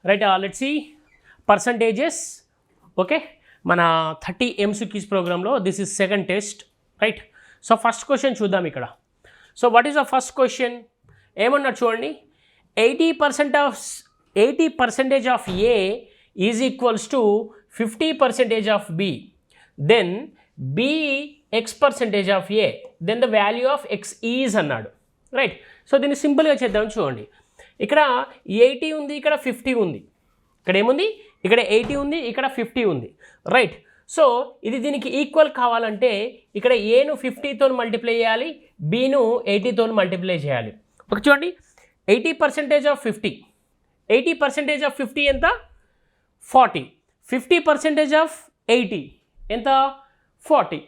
Right let's see percentages. Okay, మన 30 MCQs ప్రోగ్రాంలో this is second test. Right, so first question చూద్దాం ఇక్కడ. So what is the first question? ఏమన్నా చూడండి, 80% of A is equals to 50% of B, then B x% of A, then the value of X is అన్నాడు. Right, so దీన్ని సింపుల్గా చేద్దాం. చూడండి, ఇక్కడ 80 ఉంది, ఇక్కడ 50 ఉంది. ఇక్కడ ఏముంది? ఇక్కడ 80 ఉంది, ఇక్కడ 50 ఉంది. రైట్, సో ఇది దీనికి ఈక్వల్ కావాలంటే ఇక్కడ ఏను 50తో మల్టిప్లై చేయాలి, బీను 80తో మల్టిప్లై చేయాలి. ఒక చూడండి, 80% ఆఫ్ 50, 80% ఆఫ్ 50 ఎంత? 40. 50% ఆఫ్ 80 ఎంత? 40.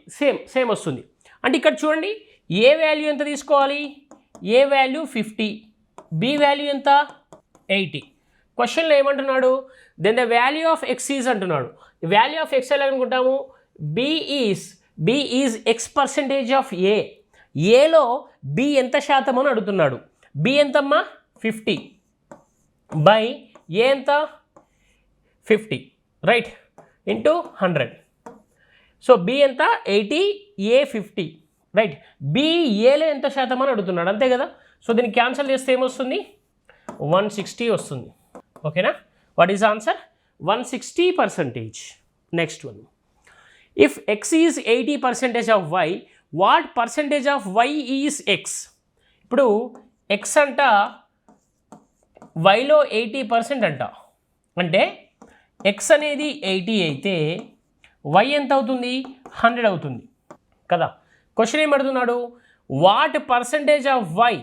సేమ్ వస్తుంది. అంటే ఇక్కడ చూడండి, ఏ వాల్యూ ఎంత తీసుకోవాలి? ఏ వాల్యూ 50, బి వాల్యూ ఎంత? 80. క్వశ్చన్లో ఏమంటున్నాడు? Then the value of X is అంటున్నాడు. వాల్యూ ఆఫ్ ఎక్స్ ఎలా అనుకుంటాము? B is x% of A. ఏలో బి ఎంత శాతం అని అడుగుతున్నాడు. బి ఎంతమ్మా? 50 బై ఏ ఎంత? 50, రైట్, ఇంటూ 100. సో బి ఎంత? 80, ఏ 50. రైట్, బి ఏలో ఎంత శాతం అని అడుగుతున్నాడు, అంతే కదా. సో దీన్ని క్యాన్సిల్ చేస్తే ఏమొస్తుంది? 160 వస్తుంది. ఓకేనా? What is answer? 160%. Next one, if X is 80% of Y, what percentage of Y is X? ఇప్పుడు ఎక్స్ అంట వైలో 80% అంట, అంటే ఎక్స్ అనేది 80 అయితే వై ఎంత అవుతుంది? 100 అవుతుంది కదా. క్వశ్చన్ ఏం అడుగుతున్నాడు? What percentage of Y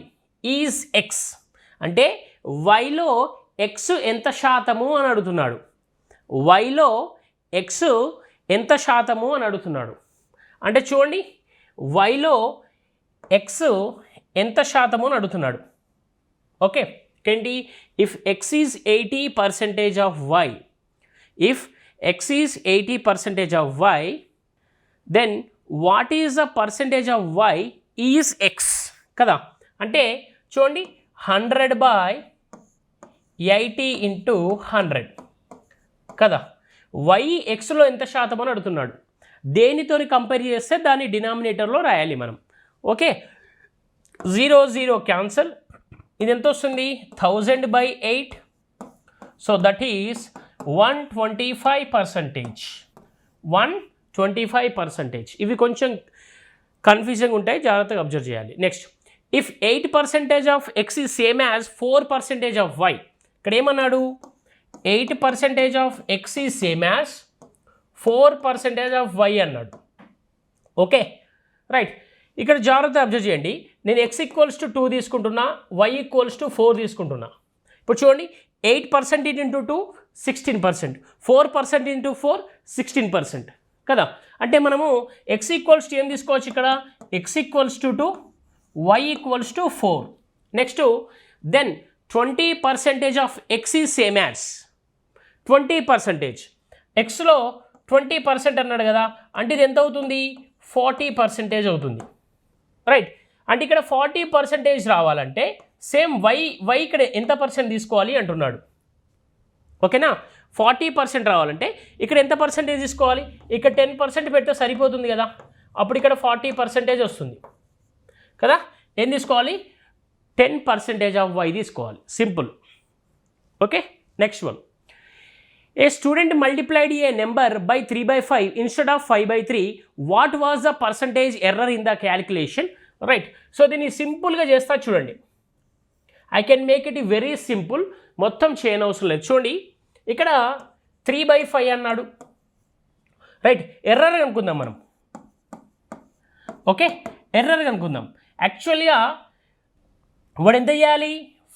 is X, అంటే వైలో ఎక్స్ ఎంత శాతము అని అడుగుతున్నాడు. వైలో ఎక్స్ ఎంత శాతము అని అడుగుతున్నాడు. అంటే చూడండి, వైలో ఎక్స్ ఎంత శాతము అని అడుగుతున్నాడు. ఓకే, ఏంటి? If X is 80% of Y, if X is 80% of Y, then what is the percentage of Y is X కదా. అంటే చూడండి, 100/80 ఇంటూ 100 కదా. వై ఎక్స్లో ఎంత శాతం అని అడుగుతున్నాడు. దేనితో కంపేర్ చేస్తే దాన్ని డినామినేటర్లో రాయాలి మనం. Okay, 0 0 cancel. ఇది ఎంత వస్తుంది? 1000/8. So that is 125%. 125%. ఇవి కొంచెం కన్ఫ్యూజింగ్ ఉంటాయి, జాగ్రత్తగా అబ్జర్వ్ చేయాలి. Next, if 8% of X is same as 4% of y. ఇక్కడ ఏమన్నాడు? 8% of X is same as 4% of y అన్నాడు. Okay, right. ఇక్కడ జాగ్రత్త అబ్జర్వ్ చేయండి. నేను x ఈక్వల్స్ టు 2 తీసుకుంటున్నా, y ఈక్వల్స్ టు 4 తీసుకుంటున్నా. ఇప్పుడు చూడండి, 8% ఇంటూ 2 16%, 4% ఇంటూ 4 16% కదా. అంటే మనము x ఈక్వల్స్ టు ఏం తీసుకోవచ్చు ఇక్కడ? x equals to 2, y equals to 4. Next, then 20% of X is same as 20%. ఎక్స్లో 20% అన్నాడు కదా, అంటే ఇది ఎంత అవుతుంది? 40% అవుతుంది. రైట్, అంటే ఇక్కడ 40% రావాలంటే సేమ్ వై ఇక్కడ ఎంత పర్సెంట్ తీసుకోవాలి అంటున్నాడు. ఓకేనా? 40% రావాలంటే ఇక్కడ ఎంత పర్సెంటేజ్ తీసుకోవాలి? ఇక్కడ 10% పెడితే సరిపోతుంది కదా. అప్పుడు ఇక్కడ 40% వస్తుంది కదా. ఏం తీసుకోవాలి? 10% ఆఫ్ వై తీసుకోవాలి. Simple. Okay, next one, A student multiplied A number by 3/5 instead of 5/3. What was the percentage error in the calculation? Right, so దీన్ని సింపుల్గా చేస్తా చూడండి. I can make it very simple, మొత్తం చేయనవసరం లేదు. చూడండి, ఇక్కడ 3/5 అన్నాడు. రైట్, ఎర్రర్ అనుకుందాం మనం. ఓకే, ఎర్రర్ అనుకుందాం. యాక్చువల్గా వాడు ఎంత చేయాలి?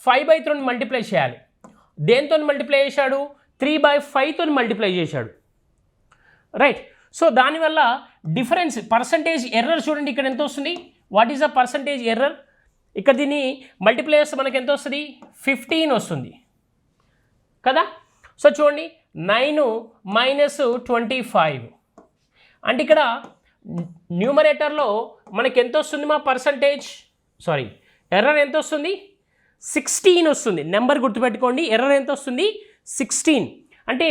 5/3 మల్టిప్లై చేయాలి. దేంతో మల్టిప్లై చేశాడు? 3/5తో మల్టిప్లై చేశాడు. రైట్, సో దానివల్ల డిఫరెన్స్ పర్సంటేజ్ ఎర్రర్ చూడండి, ఇక్కడ ఎంత వస్తుంది? What is the percentage error? ఇక్కడ దీన్ని మల్టిప్లై చేస్తే మనకి ఎంత వస్తుంది? 15 వస్తుంది కదా. సో చూడండి, 9 మైనస్ 25 అంటే ఇక్కడ న్యూమరేటర్లో మనకి ఎంత వస్తుంది? మా పర్సంటేజ్ ఎర్రర్ ఎంత వస్తుంది? 16 వస్తుంది. నెంబర్ గుర్తుపెట్టుకోండి, ఎర్రర్ ఎంత వస్తుంది? 16 అంటే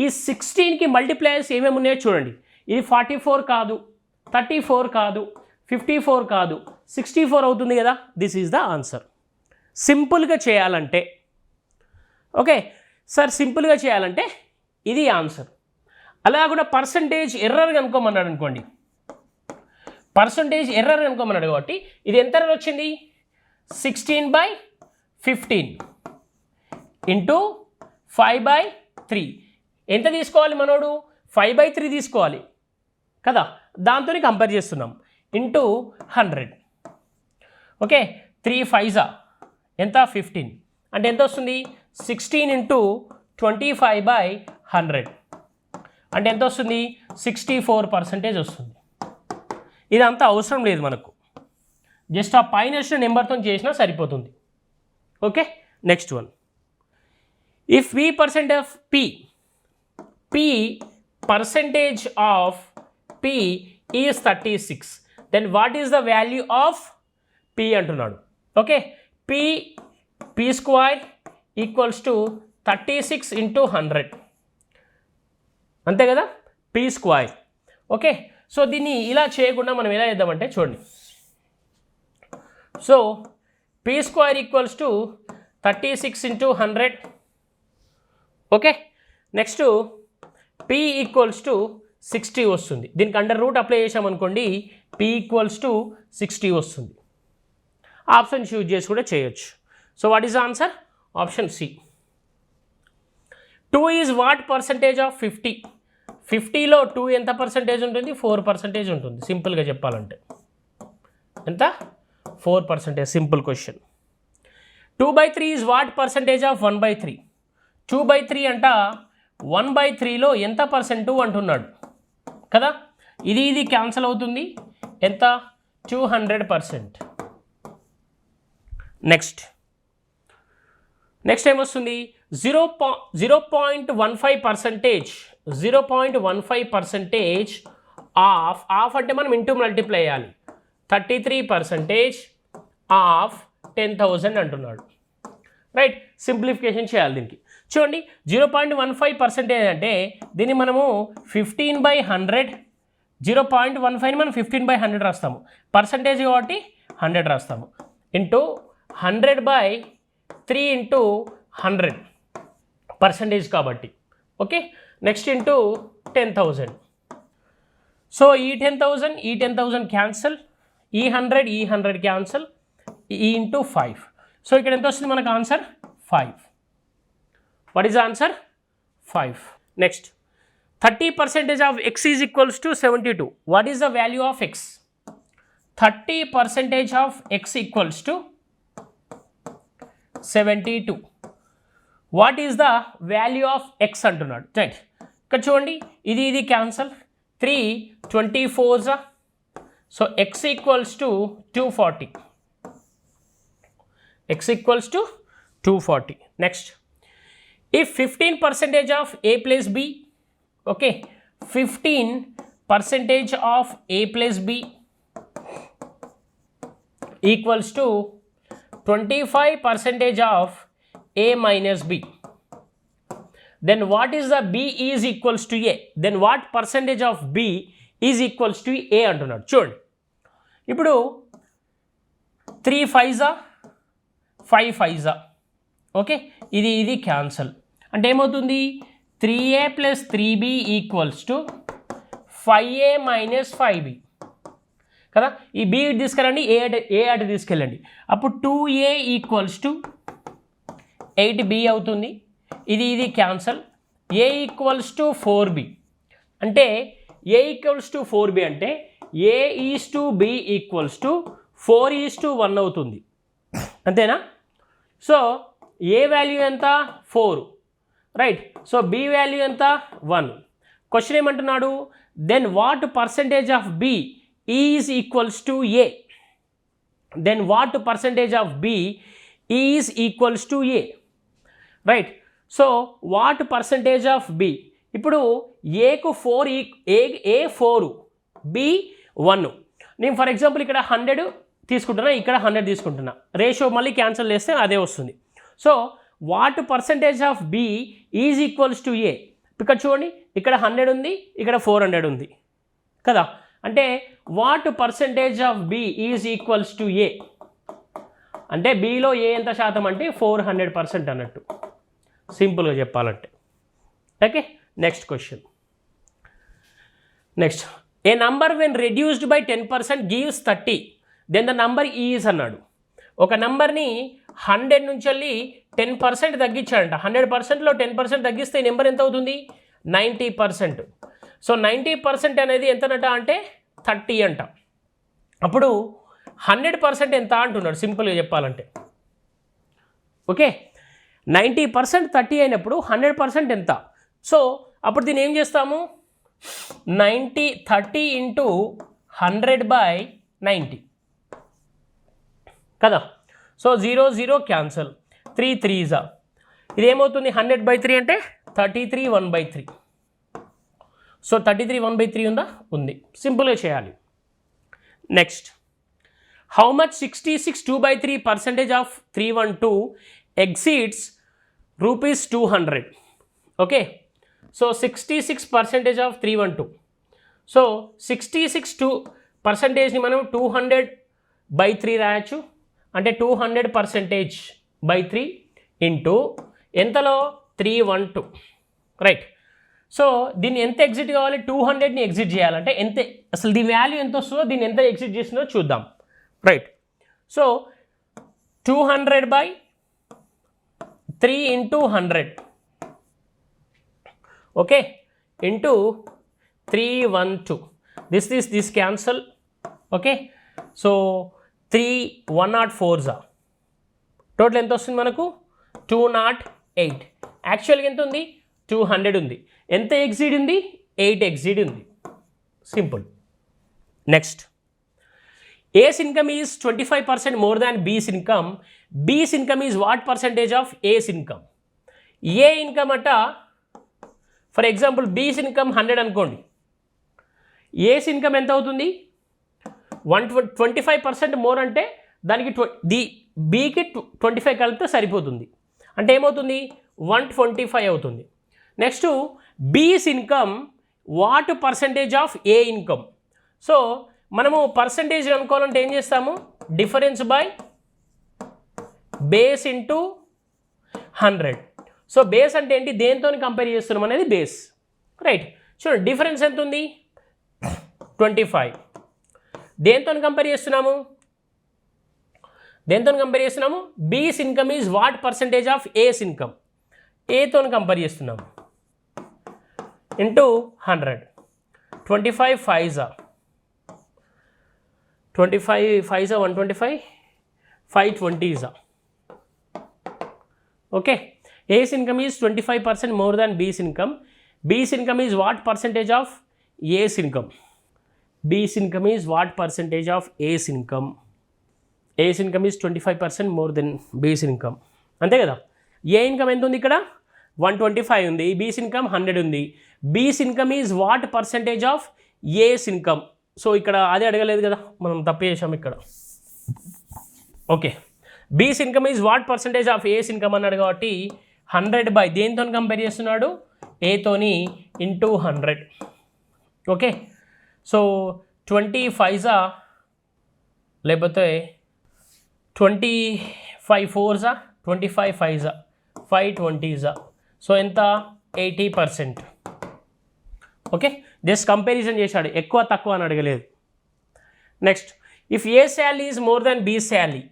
ఈ 16కి మల్టిప్లైయర్స్ ఏమేమి ఉన్నాయో చూడండి. ఇది 44 కాదు, 34 కాదు, 54 కాదు, 64 అవుతుంది కదా. This is the answer. సింపుల్గా చేయాలంటే ఓకే సార్, సింపుల్గా చేయాలంటే ఇది ఆన్సర్. అలా కూడా పర్సంటేజ్ ఎర్రర్ కనుక్కోమన్నాడు అనుకోండి, పర్సంటేజ్ ఎర్రర్ కనుక్కోమన్నాడు కాబట్టి ఇది ఎంత ఎర్రర్ వచ్చింది, 16/15 ఇంటూ 5/3. ఎంత తీసుకోవాలి మనోడు, 5/3 తీసుకోవాలి కదా, దాంతో కంపేర్ చేస్తున్నాం. ఇంటూ 100. ఓకే 3 5 ఎంత 15 అంటే ఎంత వస్తుంది, 16 ఇంటూ 25/100 అంటే ఎంత వస్తుంది, 64% వస్తుంది. ఇదంతా అవసరం లేదు మనకు, జస్ట్ ఆ పైన వచ్చిన నెంబర్తో చేసినా సరిపోతుంది. Okay next one. If p percent of p percentage of p is 36, then what is the value of p అంటున్నాడు. Okay p square equals to 36 into 100 అంతే కదా, p స్క్వేర్. ఓకే సో దీన్ని ఇలా చేయకుండా మనం ఎలా చేద్దామంటే చూడండి. So p square equals to 36 into 100. Okay next p equals to 60 వస్తుంది. దీనికి అండర్ రూట్ అప్లై చేసామనుకోండి, p ఈక్వల్స్ టు 60 వస్తుంది. ఆప్షన్ చూజ్ చేసి కూడా చేయొచ్చు. So what is answer, option C. 2 is what percentage of 50. 50లో 2 ఎంత పర్సంటేజ్ ఉంటుంది, 4% ఉంటుంది. సింపుల్గా చెప్పాలంటే ఎంత, 4%. Simple question. 2/3 is what percentage of 1/3. 2/3 అంట 1/3లో ఎంత పర్సెంట్ అంటున్నాడు కదా. ఇది క్యాన్సిల్ అవుతుంది, ఎంత 200%. నెక్స్ట్ ఏమొస్తుంది, 0.15% ఆఫ్ అంటే మనం ఇంటూ మల్టిప్లై చేయాలి. 33% ఆఫ్ 10,000 అంటున్నాడు. రైట్, సింప్లిఫికేషన్ చేయాలి దీనికి. చూడండి 0.15% అంటే దీన్ని మనము 15/100, 0.15ని మనం 15/100 రాస్తాము, పర్సంటేజ్ కాబట్టి 100 రాస్తాము, ఇంటూ 100/3 ఇంటూ 100 పర్సంటేజ్ కాబట్టి. Okay next into 10,000. సో ఈ 10,000 క్యాన్సల్, ఈ 100 క్యాన్సల్, ఈ ఇంటూ 5. సో ఇక్కడ ఎంత వస్తుంది మనకు answer 5. What is answer 5. Next 30% of x is equals to 72. What is the value of x? 30% of x equals to 72. What is the value of x అంటున్నాడు. Right, ఇక్కడ చూడండి ఇది cancel, 3 24s. So x equals to 240. x equals to 240. Next, if 15% of a plus b, okay, 15% of a plus b equals to 25% of a minus b, then what is the b is equals to a? Then what percentage of b is equals to a అంటున్నాడు. చూడండి ఇప్పుడు 3 5s 5 5s. Okay ఇది cancel అంటే ఏమవుతుంది, 3a + 3b equals to 5a - 5b కదా. ఈ b తీసుకెళ్ళండి, ఏ అటు తీసుకెళ్ళండి, అప్పుడు 2a ఈక్వల్స్ టు 8b అవుతుంది. ఇది cancel, a equals to 4b అంటే a ఈక్వల్స్ టు 4b అంటే a is to b equals to 4:1 అవుతుంది. అంతేనా? సో ఏ వాల్యూ ఎంత 4, రైట్. సో బి వాల్యూ ఎంత 1. క్వశ్చన్ ఏమంటున్నాడు, then what percentage of B is equals to A? Then what percentage of B is equals to A, right. So what percentage of B, ఇప్పుడు ఏకు 4 ఏ 4 B 1. నేను for example ఇక్కడ 100 తీసుకుంటున్నా, ఇక్కడ 100 తీసుకుంటున్నా, ratio మళ్ళీ క్యాన్సిల్ చేస్తే అదే వస్తుంది. So what percentage of B is equals to A. ఇక్కడ చూడండి, ఇక్కడ 100 ఉంది, ఇక్కడ 400 ఉంది కదా. అంటే what percentage of B is equals to A అంటే బిలో ఏ ఎంత శాతం అంటే 400% అన్నట్టు, సింపుల్గా చెప్పాలంటే. Okay, next question. Next, A number when reduced by 10% gives 30, then the number is అన్నాడు. ఒక నంబర్ని 100 నుంచి వెళ్ళి 10% తగ్గించాడంట. 100%లో 10% తగ్గిస్తే ఈ నెంబర్ ఎంత అవుతుంది? 90%. సో 90% అనేది ఎంతనట అంటే 30 అంట. అప్పుడు 100% ఎంత అంటున్నాడు సింపుల్గా చెప్పాలంటే. ఓకే, 90% 30 అయినప్పుడు 100% ఎంత? సో అప్పుడు దీన్ని ఏం చేస్తాము? 30 ఇంటూ 100/90 కదా. So 0 0 cancel, 3 3s. ఇదేమవుతుంది? 100/3 అంటే 33 1/3. సో 33 1/3 ఉందా? ఉంది. సింపుల్గా చేయాలి. Next, how much 66 2/3% of 312 ఎగ్సీడ్స్ ₹200. Okay, so 66% of 312. So 66% మనం 200/3 రాయొచ్చు. అంటే 200%/3 ఇంటూ ఎంతలో? 312. రైట్. సో దీన్ని ఎంత ఎగ్జిట్ కావాలి? 200ని ఎగ్జిట్ చేయాలంటే ఎంత, అసలు దీని వాల్యూ ఎంత వస్తుందో, దీన్ని ఎంత ఎగ్జిట్ చేసిందో చూద్దాం. Right. So 200/3 into 100, okay, into 312. This cancel. Okay, so 3 104s. Total ఎంత వస్తుంది మనకు? 208. యాక్చువల్గా ఎంత ఉంది? 200 ఉంది. ఎంత ఎగ్జీడ్ ఉంది? 8 ఎగ్జీడ్ ఉంది. Simple. Next, A's income is 25% more than B's income. B's income is what percentage of A's income? A income అట, ఫర్ ఎగ్జాంపుల్ బీస్ ఇన్కమ్ 100 అనుకోండి, ఏస్ ఇన్కమ్ ఎంత అవుతుంది? 25% మోర్ అంటే దానికి బీకి 25 కలిపితే సరిపోతుంది. అంటే ఏమవుతుంది? 125 అవుతుంది. నెక్స్ట్, బీస్ income what percentage of A income? So మనము పర్సంటేజ్ అనుకోవాలంటే ఏం చేస్తాము? Difference by base into 100. So base అంటే ఏంటి? దేంతో కంపేర్ చేస్తున్నాం అనేది బేస్. రైట్. చూడండి, డిఫరెన్స్ ఎంత ఉంది? 25. దేంతో కంపేర్ చేస్తున్నాము? B's income is what percentage of A's income? ఏతో కంపేర్ చేస్తున్నాము. Into 100. 25 5s. 125, 5 20s. Okay, A's income is 25% more than B's income. B's income is what percentage of A's income? B's income is what percentage of A's income? A's income is 25% more than B's income. అంతే కదా. ఏ income ఎంత ఉంది ఇక్కడ? 125 ఉంది. B's income 100 ఉంది. B's income is what percentage of A's income? So ఇక్కడ అదే అడగలేదు కదా, మనం తప్పు చేసాం ఇక్కడ. Okay, B's income is what percentage of A's income అన్నాడు కాబట్టి 100 దేంతో కంపేర్ చేస్తున్నాడు? ఏతోని ఇంటూ 100. ఓకే, సో 25s లేకపోతే 25 4s, 25 5s, 5 20s. సో ఎంత? 80%. ఓకే, జస్ట్ కంపారిజన్ చేశాడు, ఎక్కువ తక్కువ అని అడగలేదు. Next, if A salary is more than B salary.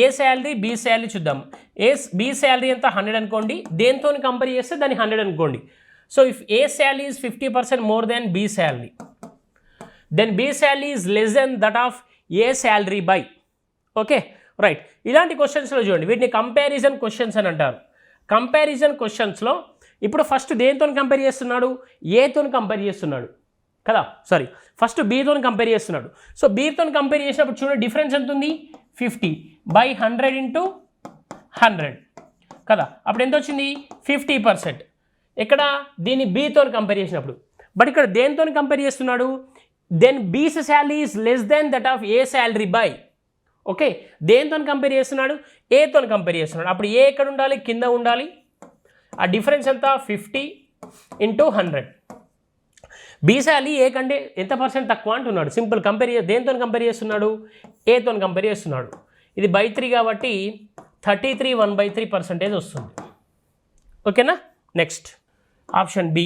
A salary B salary చూద్దాం. బీ శాలరీ ఎంత? 100 అనుకోండి. దేంతో కంపేర్ చేస్తే దాన్ని 100 అనుకోండి. So if A salary is 50% more than B salary, then B salary is less than that of A salary by. Okay, right. ఇలాంటి క్వశ్చన్స్లో చూడండి, వీటిని కంపారిజన్ క్వశ్చన్స్ అని అంటారు. కంపారిజన్ క్వశ్చన్స్లో ఇప్పుడు ఫస్ట్ దేంతో కంపేర్ చేస్తున్నాడు? ఏతో కంపేర్ చేస్తున్నాడు కదా. సారీ, ఫస్ట్ బీతో కంపేర్ చేస్తున్నాడు. సో బీతో కంపేర్ చేసినప్పుడు చూడండి, డిఫరెన్స్ ఎంత ఉంది? 50/100 ఇంటూ 100 కదా. అప్పుడు ఎంత వచ్చింది? 50%. ఇక్కడ దీన్ని బీతో కంపేర్ చేసినప్పుడు. బట్ ఇక్కడ దేంతో కంపేర్ చేస్తున్నాడు? దెన్ బీస్ salary is less than that of A salary by. Okay, దేంతో కంపేర్ చేస్తున్నాడు? ఏతో కంపేర్ చేస్తున్నాడు. అప్పుడు ఏ ఎక్కడ ఉండాలి? కింద ఉండాలి. ఆ డిఫరెన్స్ ఎంత? 50 × 100. బి శాలరీ ఏ కంటే ఎంత పర్సెంట్ తక్కువ అంటున్నాడు. సింపుల్ కంపేర్ దేంతో కంపేర్ చేస్తున్నాడు? ఏతో కంపేర్ చేస్తున్నాడు. ఇది బై 3 కాబట్టి 33 1/3% వస్తుంది. ఓకేనా? Next option B.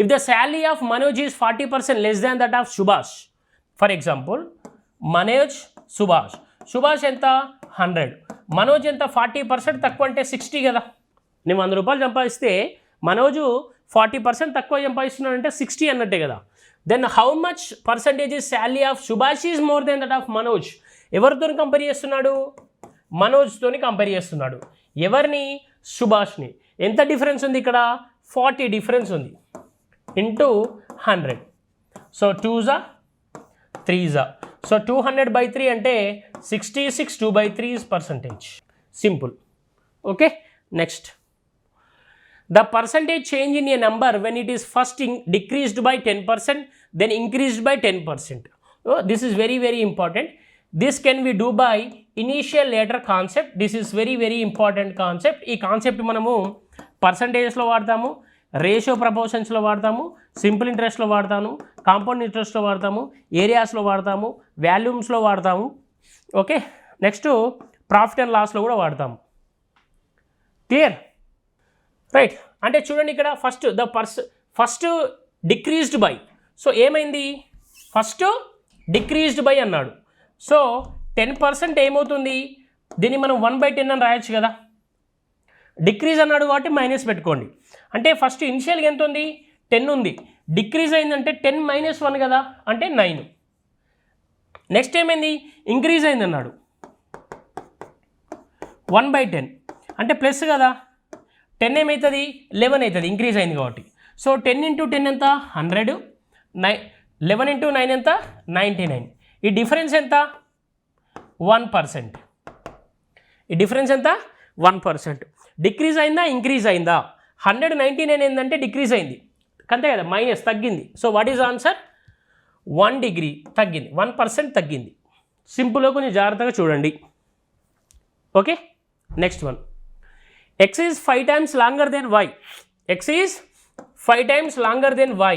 If the salary of Manoj is 40% less than that of Subhash. For example Manoj, Subhash ఎంత? 100, మనోజ్ ఎంత? 40% తక్కువ అంటే 60 కదా. నేను 100 రూపాయలు సంపాదిస్తే మనోజు 40% తక్కువ సంపాదిస్తున్నాడంటే 60 అన్నట్టే కదా. Then how much percentage is salary of Subhash is more than that of Manoj. ఎవరితో కంపేర్ చేస్తున్నాడు? మనోజ్తో కంపేర్ చేస్తున్నాడు. ఎవరిని? సుభాష్ని. ఎంత డిఫరెన్స్ ఉంది ఇక్కడ? 40 డిఫరెన్స్ ఉంది ఇంటూ 100. సో 2 3 సో 200/3 అంటే 66 2/3%. Simple. Okay, next the percentage change in a number when it is first decreased by 10% then increased by 10%. Oh, this is very very important. This can we do by initial later concept. This is very very important concept. ఈ concept మనము పర్సంటేజెస్లో వాడతాము, ratio ప్రపోర్షన్స్లో వాడతాము, simple ఇంట్రెస్ట్లో వాడతాము, compound ఇంట్రెస్ట్లో వాడతాము, ఏరియాస్లో వాడతాము, వాల్యూమ్స్లో వాడతాము. Okay, next profit and లాస్లో కూడా వాడతాము. క్లియర్? రైట్. అంటే చూడండి ఇక్కడ ఫస్ట్ డిక్రీజ్డ్ బై. సో ఏమైంది? ఫస్ట్ డిక్రీజ్డ్ బై అన్నాడు. సో 10% ఏమవుతుంది? దీన్ని మనం 1/10 అని రాయొచ్చు కదా. డిక్రీజ్ అన్నాడు కాబట్టి మైనస్ పెట్టుకోండి. అంటే ఫస్ట్ ఇనిషియల్గా ఎంత ఉంది? 10 ఉంది. డిక్రీజ్ అయిందంటే 10 - 1 కదా, అంటే 9. నెక్స్ట్ ఏమైంది? ఇంక్రీజ్ అయింది అన్నాడు. 1/10 అంటే ప్లస్ కదా. 10 ఏమవుతుంది? 11 అవుతుంది, ఇంక్రీజ్ అయింది కాబట్టి. సో 10 × 10 ఎంత? 100. 11 × 9 ఎంత? 99. ఈ డిఫరెన్స్ ఎంత? 1%. ఈ డిఫరెన్స్ ఎంత? 1%. డిక్రీజ్ అయిందా? ఇంక్రీజ్ అయిందా? 199 ఏంటంటే డిక్రీజ్ అయింది, అంతే కదా, మైనస్ తగ్గింది. So what is answer? 1 degree తగ్గింది, 1% తగ్గింది. సింపుల్గా కొంచెం జాగ్రత్తగా చూడండి. Okay, next one. X is 5 times longer than y. X is 5 times longer than y.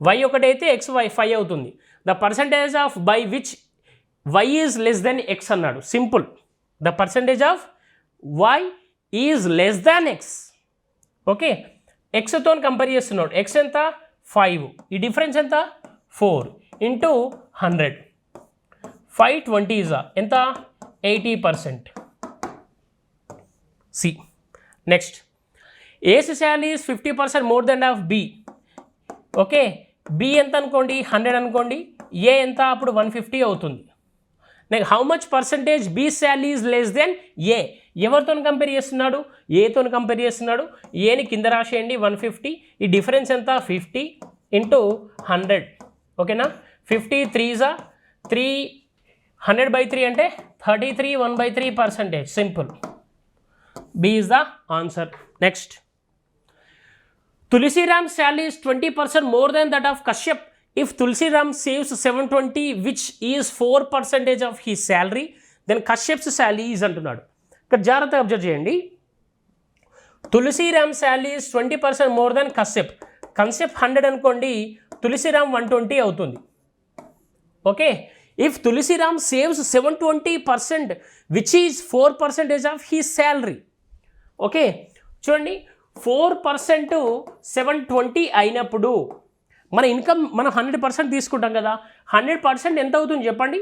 Y ఒకటైతే x y 5 అవుతుంది. The percentage of by which y is less than x అన్నాడు. Simple. The percentage of y is less than x. Okay, xతో compare చేస్తున్నాడు. x ఎంత? 5. ఈ difference ఎంత? 4 × 100. 5 20s ఎంత? 80%. C. Next, A's salary is 50% more than of B. Okay, B ఎంత అనుకోండి? 100 అనుకోండి. A ఎంత? అప్పుడు 150 అవుతుంది. Next, how much percentage B salary is less than A. ఎవరితో కంపేర్ చేస్తున్నాడు? ఏతో కంపేర్ చేస్తున్నాడు. ఏని కింద రాసేయండి, 150. ఈ డిఫరెన్స్ ఎంత? 50 × 100. ఓకేనా? 50 3s 3, 100/3 అంటే 33 1/3%. Simple. B is the answer. Next, Tulsi Ram's salary is 20% more than that of Kashyap. If Tulsi Ram saves 720, which is 4% of his salary, then Kashyap's salary is అంటున్నాడు. ఇక్కడ జాగ్రత్తగా అబ్జర్వ్ చేయండి. Tulsi Ram's salary is 20% more than Kashyap. Kashyap 100 అనుకోండి, Tulsi Ram 120 అవుతుంది. Okay, if Tulsi Ram saves 720%, which is 4% of his salary. Okay, చూడండి, 4% 720 అయినప్పుడు మన income మనం 100% తీసుకుంటాం కదా. 100% ఎంత అవుతుంది చెప్పండి?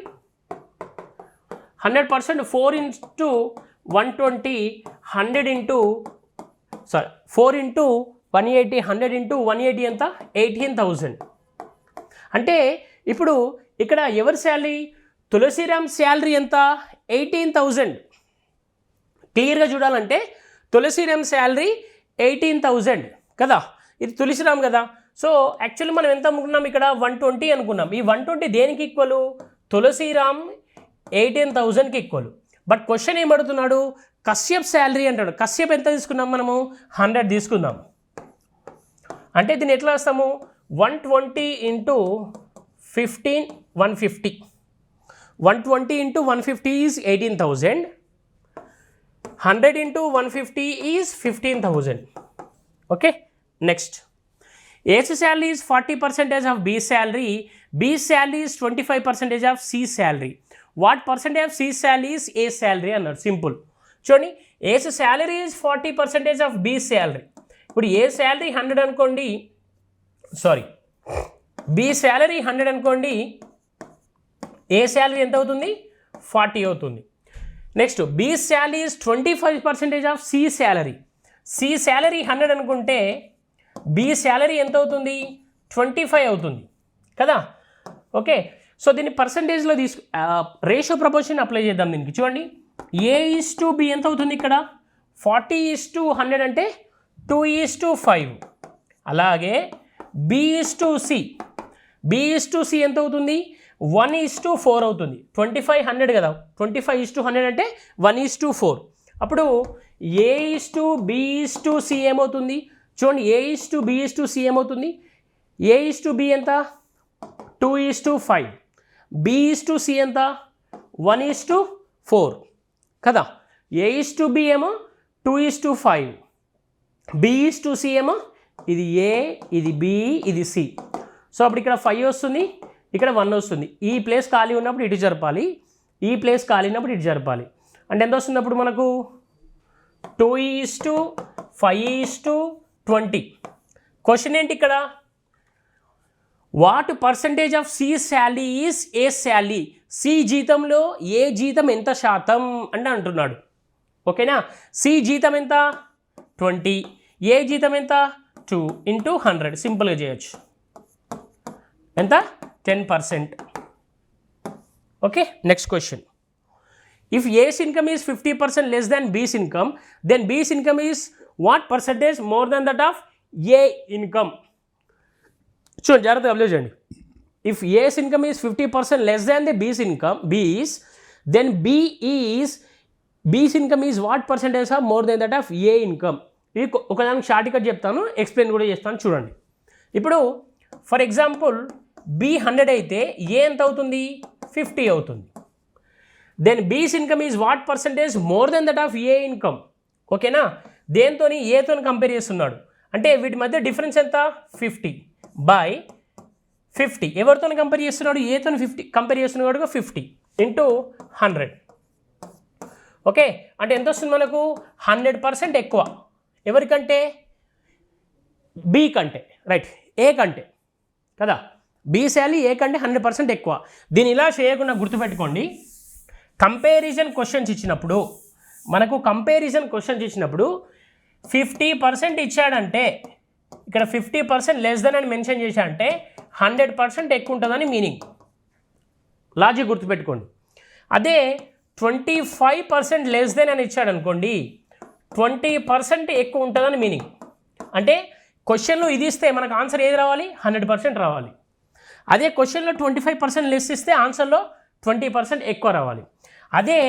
100% 4 × 120 100 × 4 × 180 100 × 180 ఎంత? 18,000. అంటే ఇప్పుడు ఇక్కడ ఎవరి శాలరీ? తులసిరామ్ శాలరీ ఎంత? 18,000. క్లియర్గా చూడాలంటే తులసిరామ్ శాలరీ 18,000 కదా, ఇది తులసిరామ్ కదా. సో యాక్చువల్లీ మనం ఎంత అనుకున్నాం ఇక్కడ? 120 అనుకున్నాం. ఈ 120 దేనికి ఈక్వల్? తులసిరామ్ 18,000కి ఈక్వల్. బట్ క్వశ్చన్ ఏం అడుగుతున్నాడు? కశ్యప్ శాలరీ అంటాడు. కశ్యప్ ఎంత తీసుకున్నాం మనము? 100 తీసుకుందాం. అంటే దీన్ని ఎట్లా వస్తాము? 120 × 15 150. 120 into 150 is 18,000. 100 into 150 is 15,000. Okay, next. A's salary is 40% of B's salary. B's salary is 25% of C's salary. What percentage of C's salary is A's salary అన్నారు. సింపుల్. చూడండి, A's salary is 40% of B's salary. ఇప్పుడు A salary 100 అనుకోండి, sorry B salary 100 అనుకోండి, ఏ salary ఎంత అవుతుంది? 40 అవుతుంది. Next B salary is 25% of C salary. C salary 100 అనుకుంటే B salary ఎంత అవుతుంది? 25 అవుతుంది కదా. ఓకే, సో దీన్ని పర్సంటేజ్లో రేషియో ప్రపోర్షన్ అప్లై చేద్దాం దీనికి. చూడండి, A:B ఎంత అవుతుంది ఇక్కడ? 40:100 అంటే 2:5. అలాగే B:C, B:C ఎంత అవుతుంది? 1:4 అవుతుంది. 25:100 కదా, 25:100 అంటే 1:4. అప్పుడు A:B:C ఏమవుతుంది? చూడండి, A:B:C ఏమవుతుంది? A:B ఎంత? 2:5. B:C ఎంత? 1:4 కదా. A:B ఏమో 2:5, B:C ఏమో ఇది A, ఇది B, ఇది C. సో అప్పుడు ఇక్కడ 5 వస్తుంది, ఇక్కడ 1 వస్తుంది. ఈ ప్లేస్ ఖాళీ ఉన్నప్పుడు ఇటు జరపాలి, ఈ ప్లేస్ ఖాళీ ఉన్నప్పుడు ఇటు జరపాలి. అంటే ఎంత వస్తుంది అప్పుడు మనకు? 2:5:20. క్వశ్చన్ ఏంటి ఇక్కడ? What percentage of C salary is A salary? C జీతంలో ఏ జీతం ఎంత శాతం అంటే అంటున్నాడు. ఓకేనా, సి జీతం ఎంత? 20, ఏ జీతం ఎంత? 2 × 100. సింపుల్గా చేయొచ్చు. ఎంత? 10%. Okay, next question. If A's income is 50% less than B's income, then B's income is what percentage more than that of A income? చూడండి, జాగ్రత్తగా అబ్జర్వ్ చేయండి. If A's income is 50% less than the B's income, then B's income is what percentage of more than that of A income? ఇది ఒకదానికి short cut చెప్తాను, explain కూడా చేస్తాను. చూడండి, ఇప్పుడు ఫర్ ఎగ్జాంపుల్ బి 100 అయితే ఏ ఎంత అవుతుంది? 50 అవుతుంది. Then B's income is what percentage more than that of A income? ఓకేనా, దేంతో? ఏతో కంపేర్ చేస్తున్నాడు. అంటే వీటి మధ్య డిఫరెన్స్ ఎంత? 50/50. ఎవరితో కంపేర్ చేస్తున్నాడు? ఏతో 50 కంపేర్ చేస్తున్నాడు, 50 × 100. ఓకే, అంటే ఎంత వస్తుంది మనకు? 100% ఎక్కువ. ఎవరికంటే? బి కంటే, రైట్, ఏ కంటే కదా. బి శాలరీ ఏ కంటే 100% ఎక్కువ. దీన్ని ఇలా చేయకుండా గుర్తుపెట్టుకోండి, కంపారిజన్ క్వశ్చన్స్ ఇచ్చినప్పుడు, మనకు కంపారిజన్ క్వశ్చన్స్ ఇచ్చినప్పుడు 50% ఇచ్చాడంటే, ఇక్కడ 50% లెస్ దెన్ అని మెన్షన్ చేశాడంటే 100% ఎక్కువ ఉంటుందని మీనింగ్. లాజిక్ గుర్తుపెట్టుకోండి. అదే 25% లెస్ దెన్ అని ఇచ్చాడు అనుకోండి, 20% ఎక్కువ ఉంటుందని మీనింగ్. అంటే క్వశ్చన్లో ఇది ఇస్తే మనకు ఆన్సర్ ఏది రావాలి? 100% రావాలి. అదే క్వశ్చన్లో 25% లెస్ ఇస్తే ఆన్సర్లో 20% ఎక్కువ రావాలి. అదే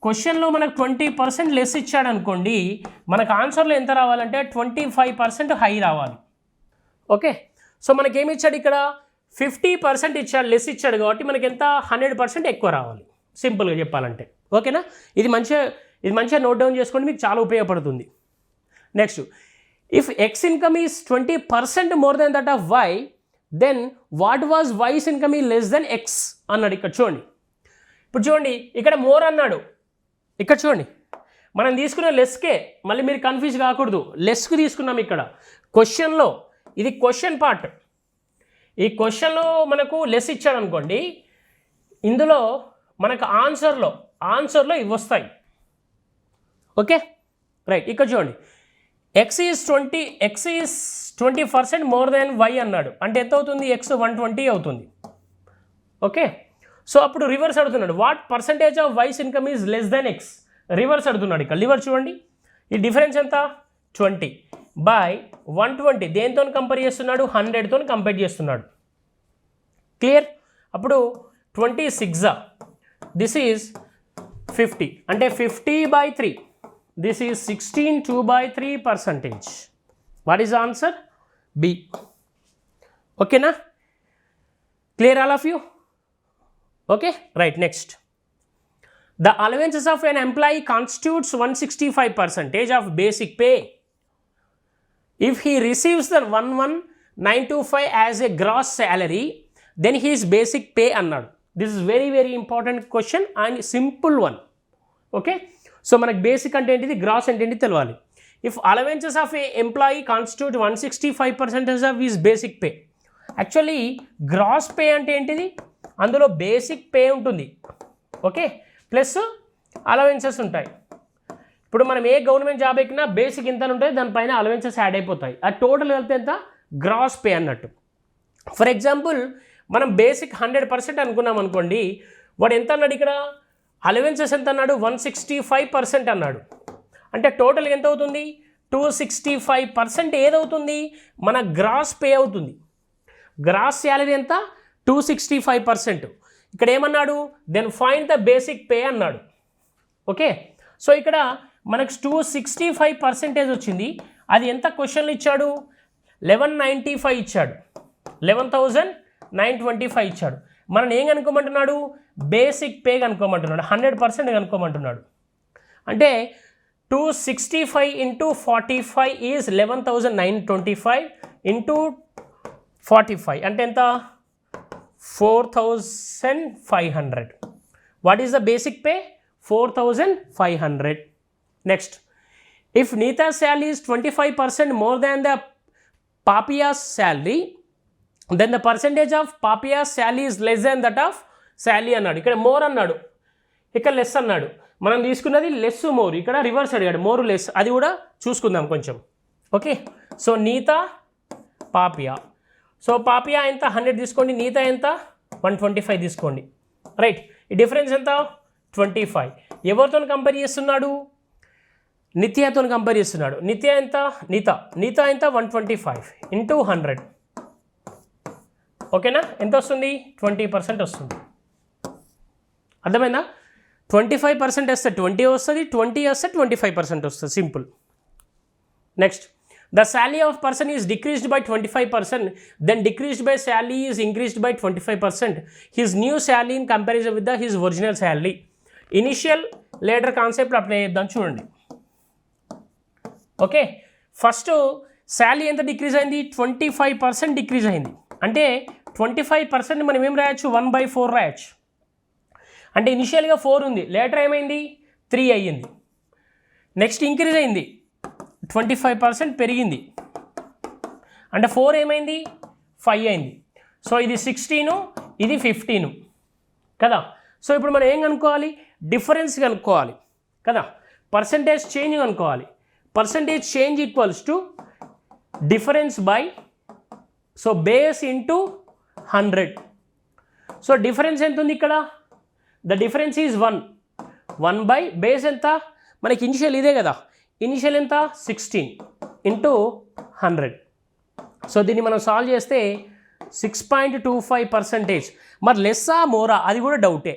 క్వశ్చన్లో మనకు 20% లెస్ ఇచ్చాడు అనుకోండి, మనకు ఆన్సర్లో ఎంత రావాలంటే 25% హై రావాలి. ఓకే, సో మనకేమి ఇచ్చాడు ఇక్కడ? 50% ఇచ్చాడు, లెస్ ఇచ్చాడు కాబట్టి మనకి ఎంత? 100% ఎక్కువ రావాలి, సింపుల్గా చెప్పాలంటే. ఓకేనా, ఇది మంచిగా నోట్ డౌన్ చేసుకోండి, మీకు చాలా ఉపయోగపడుతుంది. Next, if X income is 20% more than that of Y, then what was Y's income is less than X అన్నాడు. ఇక్కడ చూడండి, ఇప్పుడు చూడండి, ఇక్కడ మోర్ అన్నాడు. ఇక్కడ చూడండి, మనం తీసుకున్న లెస్కే, మళ్ళీ మీరు కన్ఫ్యూజ్ కాకూడదు, లెస్కు తీసుకున్నాం ఇక్కడ క్వశ్చన్లో. ఇది క్వశ్చన్ పార్ట్. ఈ క్వశ్చన్లో మనకు లెస్ ఇచ్చాడు అనుకోండి, ఇందులో మనకు ఆన్సర్లో ఇవి వస్తాయి. Okay, right. ఇక్కడ చూడండి, X is 20% more than Y అన్నాడు. అంటే ఎంత అవుతుంది? ఎక్స్ 120 అవుతుంది. ఓకే, సో అప్పుడు రివర్స్ అడుగుతున్నాడు, what percentage of Y's income is less than X? Reverse అడుగుతున్నాడు. ఇక్కడ రివర్స్ చూడండి, ఈ డిఫరెన్స్ ఎంత? 20/120. దేంతో కంపేర్ చేస్తున్నాడు? 100తో కంపేర్ చేస్తున్నాడు. క్లియర్? అప్పుడు 26, దిస్ ఈజ్ 50, అంటే 50/3. This is 16/2/3%. What is answer? B. ఓకేనా? Clear all of you? Okay, right, next. The allowances of an employee constitutes 165% of basic pay. If he receives the 11925 as a gross salary, then his basic pay అన్నాడు. This is very very important question and simple one. Okay, so మనకు basic అంటే ఏంటిది, gross అంటే ఏంటి తెలియాలి. If allowances of a employee constitute 165% of his basic pay. Actually gross pay అంటే ఏంటిది, అందులో బేసిక్ పే ఉంటుంది, ఓకే, ప్లస్ అలవెన్సెస్ ఉంటాయి. ఇప్పుడు మనం ఏ గవర్నమెంట్ జాబ్ ఎక్కినా బేసిక్ ఇంత ఉంటుంది, దానిపైన అలవెన్సెస్ యాడ్ అయిపోతాయి. ఆ టోటల్ కలిపితే ఎంత, గ్రాస్ పే అన్నట్టు. ఫర్ ఎగ్జాంపుల్ మనం బేసిక్ 100% అనుకున్నాం అనుకోండి, వాడు ఎంత అన్నాడు ఇక్కడ, అలవెన్సెస్ ఎంత అన్నాడు, 165% అన్నాడు. అంటే టోటల్ ఎంత అవుతుంది, 265% ఏదవుతుంది, మన గ్రాస్ పే అవుతుంది. గ్రాస్ శాలరీ ఎంత, 265%. ఇక్కడ ఏమన్నాడు, then find the basic pay అన్నాడు. ఓకే, సో ఇక్కడ మనకు 265% వచ్చింది. అది ఎంత క్వశ్చన్లు ఇచ్చాడు, 1195 ఇచ్చాడు, 11,925 ఇచ్చాడు. మనం ఏం కనుక్కోమంటున్నాడు, బేసిక్ పే కనుక్కోమంటున్నాడు, 100% కనుక్కోమంటున్నాడు. అంటే 265 × 45 ఈజ్ 11,925 × 45 అంటే ఎంత, 4,500. What is the basic pay, 4,500. Next, if Neeta salary is 25% more than the Papia's salary, then the percentage of Papia's salary is less than that of salary అన్నాడు. ఇక్కడ మోర్ అన్నాడు, ఇక్కడ లెస్ అన్నాడు. మనం తీసుకున్నది లెస్ మోర్, ఇక్కడ రివర్స్ అడిగాడు, మోర్ లెస్. అది కూడా చూసుకుందాం కొంచెం. Okay, so Neeta Papia, so Papia ఎంత 100 తీసుకోండి, నీతా ఎంత 125 తీసుకోండి. రైట్, ఈ డిఫరెన్స్ ఎంత 25. ఎవరితో కంపేర్ చేస్తున్నాడు, నిత్యాతో కంపేర్ చేస్తున్నాడు. నిత్య ఎంత, నీతా ఎంత 125 × 100. ఓకేనా, ఎంత వస్తుంది, 20% వస్తుంది. అర్థమైందా, 25% వస్తే 20 వస్తుంది, 20 వస్తే 25% వస్తుంది, simple. Next, the salary of person is decreased by 25%, then decreased by salary is increased by 25%. His new salary in comparison with his original salary. Initial later concept apply చేద్దాం చూడండి. ఓకే, ఫస్ట్ శాలరీ ఎంత decrease అయింది, 25% decrease అయింది. అంటే 25% మనం ఏం రాయొచ్చు, 1/4 రాయొచ్చు. అంటే ఇనిషియల్గా 4 ఉంది, లేటర్ ఏమైంది 3 అయ్యింది. నెక్స్ట్ ఇంక్రీజ్ అయింది, 25% పెరిగింది. అంటే 4 ఏమైంది 5 అయింది. సో ఇది 16, ఇది 15 కదా. సో ఇప్పుడు మనం ఏం కనుక్కోవాలి, డిఫరెన్స్ కనుక్కోవాలి కదా, పర్సంటేజ్ చేంజ్ కనుక్కోవాలి. Percentage change equals to difference by, so base into 100. So difference ఎంత ఉంది ఇక్కడ, the difference is 1 by base ఎంత, మనకి ఇనిషియల్ ఇదే కదా, ఇనిషియల్ ఎంత 16 × 100. సో దీన్ని మనం సాల్వ్ చేస్తే 6.25%. మరి లెస్సా మోరా, అది కూడా డౌటే.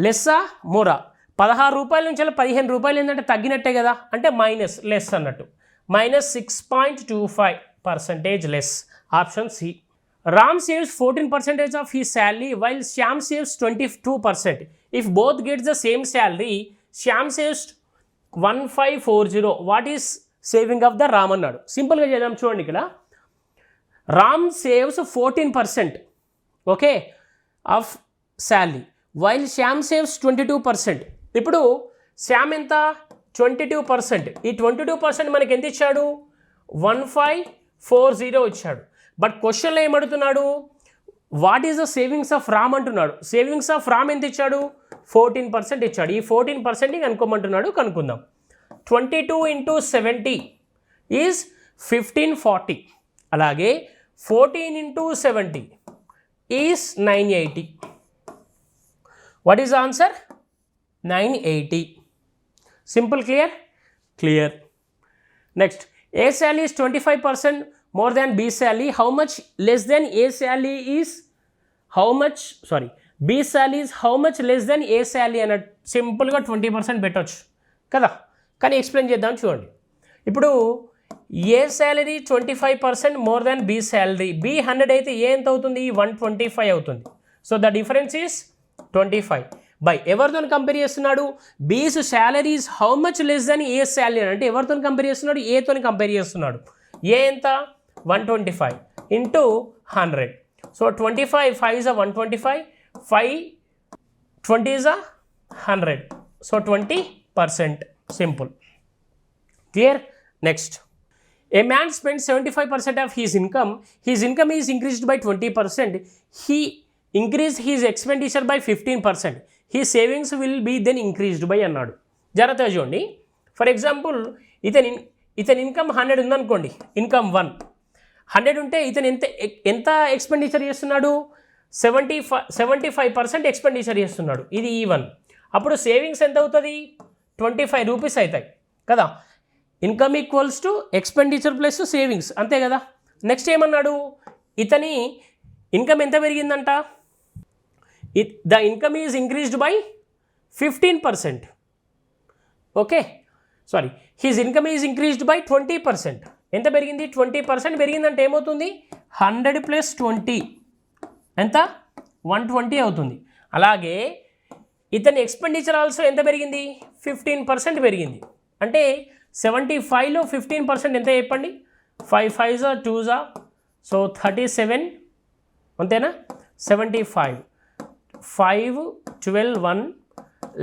లెస్సా మోరా, 16 రూపాయల నుంచి 15 రూపాయలు ఏంటంటే తగ్గినట్టే కదా, అంటే మైనస్ లెస్ అన్నట్టు, -6.25% less. Option C. Ram saves 14% of he salary while Shyam saves 22%. If both gets the same salary, Shyam saves 1540. What is saving of the Ram అన్నాడు. సింపుల్గా చేద్దాం చూడండి. ఇక్కడ Ram saves 14%, okay, of salary, while Shyam saves 22%. ఇప్పుడు శ్యామ్ ఎంత 22%. ఈ 22% మనకి ఎంత ఇచ్చాడు, 1540 ఇచ్చాడు. బట్ క్వశ్చన్లో ఏమడుగుతున్నాడు, what is the savings of Ram అంటున్నాడు. సేవింగ్స్ ఆఫ్ రామ్ ఎంత ఇచ్చాడు, 14% ఇచ్చాడు. ఈ 14% కనుక్కోమంటున్నాడు, కనుక్కుందాం. 22 × 70 ఈజ్ 1540. అలాగే 14 × 70 is 980. What is the answer, 980. Simple, clear, clear. Next, A salary is 25% more than B salary, how much less than A salary is, how much, sorry, B salary is how much less than A salary అన్న సింపుల్గా 20% పెట్టవచ్చు కదా. కానీ explain చేద్దాం చూడండి. ఇప్పుడు A salary 25% more than B salary. B 100 అయితే A ఎంత అవుతుంది, 125 అవుతుంది. So the difference is 25 by ఎవరితో కంపేర్ చేస్తున్నాడు, B's salaries how much less than A salary అంటే ఎవరితో కంపేర్ చేస్తున్నాడు, ఏతో కంపేర్ చేస్తున్నాడు. ఏ ఎంత 125 into 100. So 25 5 is a 125, 5 20 is a 100. So 20%. Simple. Clear. Next, a man spends 75% of his income is increased by 20%, he increased his expenditure by 15%, his savings will be then increased by అన్నాడు. జాగ్రత్తగా చూడండి. For example ఇతని income 100 ఉందనుకోండి, income 100 ఉంటే ఇతను ఎంత expenditure చేస్తున్నాడు, 75% expenditure చేస్తున్నాడు. ఇది ఈవన్. అప్పుడు సేవింగ్స్ ఎంత అవుతుంది, 25 రూపీస్ అవుతాయి కదా. Income equals to expenditure plus savings, అంతే కదా. నెక్స్ట్ ఏమన్నాడు, ఇతని ఇన్కమ్ ఎంత పెరిగిందంట, the income is increased by 15%. Okay, sorry, his income is increased by 20%. ఎంత పెరిగింది, 20% పెరిగిందంటే ఏమవుతుంది, 100 + 20 ఎంత, 120 అవుతుంది. అలాగే ఇతని ఎక్స్పెండిచర్ ఆల్సో ఎంత పెరిగింది, 15% పెరిగింది. అంటే 75లో 15% ఎంత చెప్పండి, 5 5s 2s, సో 37 అంతేనా. 75 5 12 1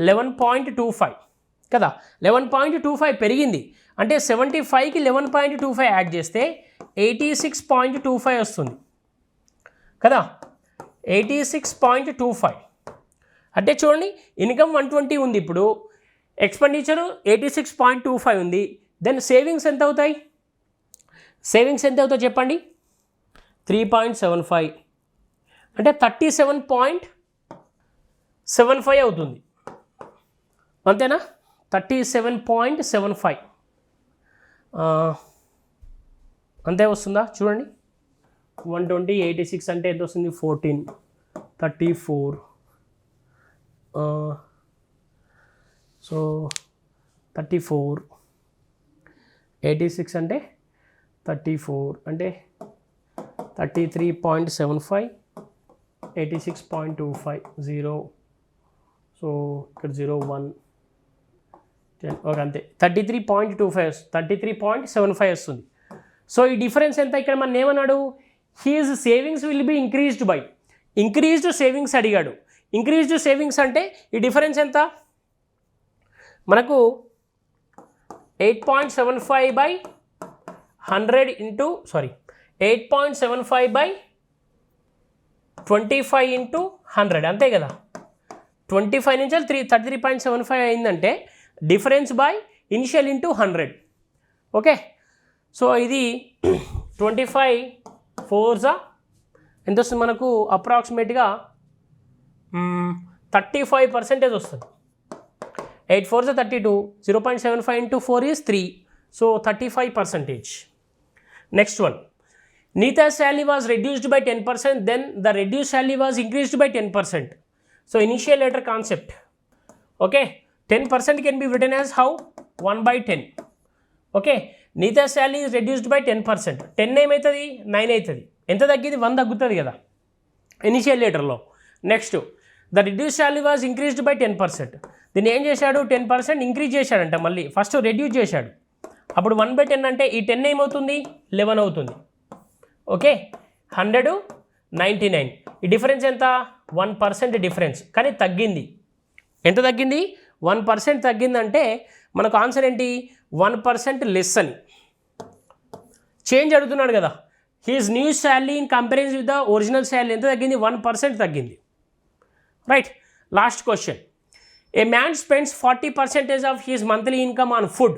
11.25 కదా. 11.25 పెరిగింది అంటే 75కి 11.25 యాడ్ చేస్తే 86.25 వస్తుంది కదా. 86.25 అంటే చూడండి, ఇన్కమ్ 120 ఉంది, ఇప్పుడు ఎక్స్పెండిచరు 86.25 ఉంది. దెన్ సేవింగ్స్ ఎంత అవుతాయి, సేవింగ్స్ ఎంత అవుతాయి చెప్పండి, 3.75 అంటే 37.75 అవుతుంది, అంతేనా. 37.75 అంతే వస్తుందా చూడండి. 120 86 అంటే ఎంత వస్తుంది, 14 34. సో 34 86 అంటే 34 అంటే 33.75 86.25 0. సో ఇక్కడ 0 1 10 ఓకే అంతే 33.75 వస్తుంది. సో ఈ డిఫరెన్స్ ఎంత, ఇక్కడ మనం ఏమన్నాడు, his savings will be increased by, increased savings అడిగాడు. ఇంక్రీజ్డ్ సేవింగ్స్ అంటే ఈ డిఫరెన్స్ ఎంత, మనకు 8.75 బై 100 ఇంటూ 8.75 బై 25 ఇంటూ 100 అంతే కదా. 25 నుంచి 33.75 అయిందంటే difference by initial into 100. Okay, so ఇది 25 4s ఎంత వస్తుంది మనకు, అప్రాక్సిమేట్గా 35% వస్తుంది. 8 4s 32, 0.75 into 4 is 3, so 35%. Next one, Neeta's salary was reduced by 10%, then the reduced salary was increased by 10%. So initial letter concept. Okay, 10% can be written as how, 1/10. Okay, Neeta's salary is reduced by 10%. 10 ఏమవుతుంది, 9 అవుతుంది. ఎంత తగ్గింది, 1 తగ్గుతుంది కదా initial లెటర్లో. Next, the reduce salary was increased by 10%. దీన్ని ఏం చేశాడు, 10% ఇంక్రీజ్ చేశాడంట. మళ్ళీ ఫస్ట్ రెడ్యూస్ చేశాడు, అప్పుడు 1/10 అంటే ఈ 10 ఏమవుతుంది, 11 అవుతుంది. ఓకే, 100 99, ఈ డిఫరెన్స్ ఎంత, 1% డిఫరెన్స్, కానీ తగ్గింది. ఎంత తగ్గింది, 1% తగ్గిందంటే మనకు ఆన్సర్ ఏంటి, 1% లెస్ అని. చేంజ్ అడుగుతున్నాడు కదా, he's new salary in comparison with the original salary ఎంత తగ్గింది, 1% తగ్గింది. Right. Last question, A man spends 40% of his monthly income on food.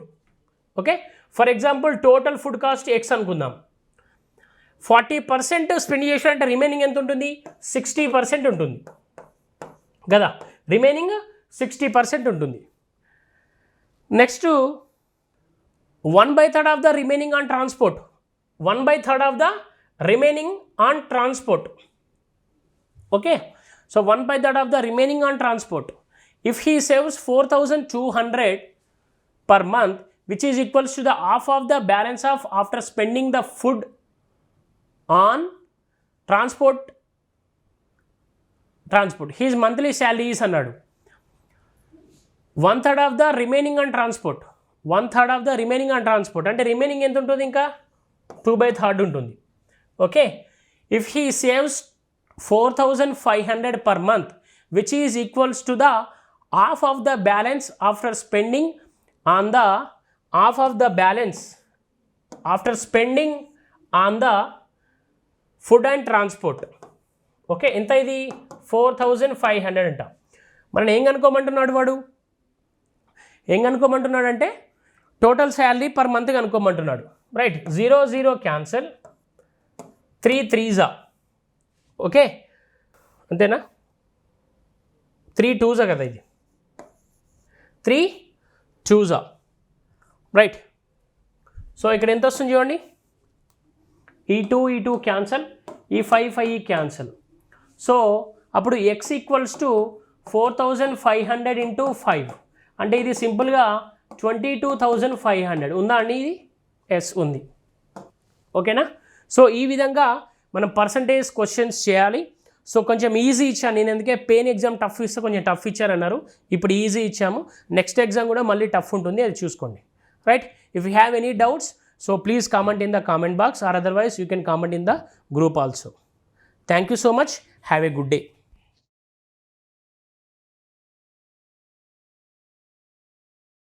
Okay, for example total food cost X అనుకుందాం, 40% spend చేసినట్టే remaining ఎంత ఉంటుంది, 60% ఉంటుంది కదా. రిమైనింగ్ 60% ఉంటుంది. Next 1/3 of the remaining on transport, 1/3 of the remaining on transport. Okay, so 1/3 of the remaining on transport. If he saves 4200 per month, which is equals to the half of the balance of after spending the food on transport transport. His monthly salary is అన్నాడు 1/3 of the remaining on transport. 1/3 of the remaining on transport అంటే remaining ఎంత ఉంటుంది, ఇంకా 2/3 ఉంటుంది. Okay, if he saves 4,500 per month which is equals to the half of the balance after spending on the half of the balance after spending on the food and transport. Okay, ఎంత ఇది 4,500 అంట. మనం ఏం కనుక్కోమంటున్నాడు వాడు, ఏం కనుక్కోమంటున్నాడు అంటే total salary per month కనుక్కోమంటున్నాడు. Right, 0 0 cancel, 3 3s. ఓకే, అంతేనా, 3 2s కదా, ఇది 3 2s. రైట్, సో ఇక్కడ ఎంత వస్తుంది చూడండి, ఈ 2 క్యాన్సల్, ఈ 5 క్యాన్సల్. సో అప్పుడు x ఈక్వల్స్ టు 4,500 ఇంటూ 5 అంటే ఇది సింపుల్గా 22,500 ఉందా అండి, ఇది ఎస్ ఉంది. ఓకేనా, సో ఈ విధంగా మనం పర్సంటేజ్ క్వశ్చన్స్ చేయాలి. సో కొంచెం ఈజీ ఇచ్చాను నేను, అందుకే పెయిన్ ఎగ్జామ్ టఫ్ ఇస్తే కొంచెం టఫ్ ఇచ్చారన్నారు, ఇప్పుడు ఈజీ ఇచ్చాము. నెక్స్ట్ ఎగ్జామ్ కూడా మళ్ళీ టఫ్ ఉంటుంది, అది చూసుకోండి. Right, if you have any doubts so please comment in the comment box, or otherwise you can comment in the group also. Thank you so much, have a good day.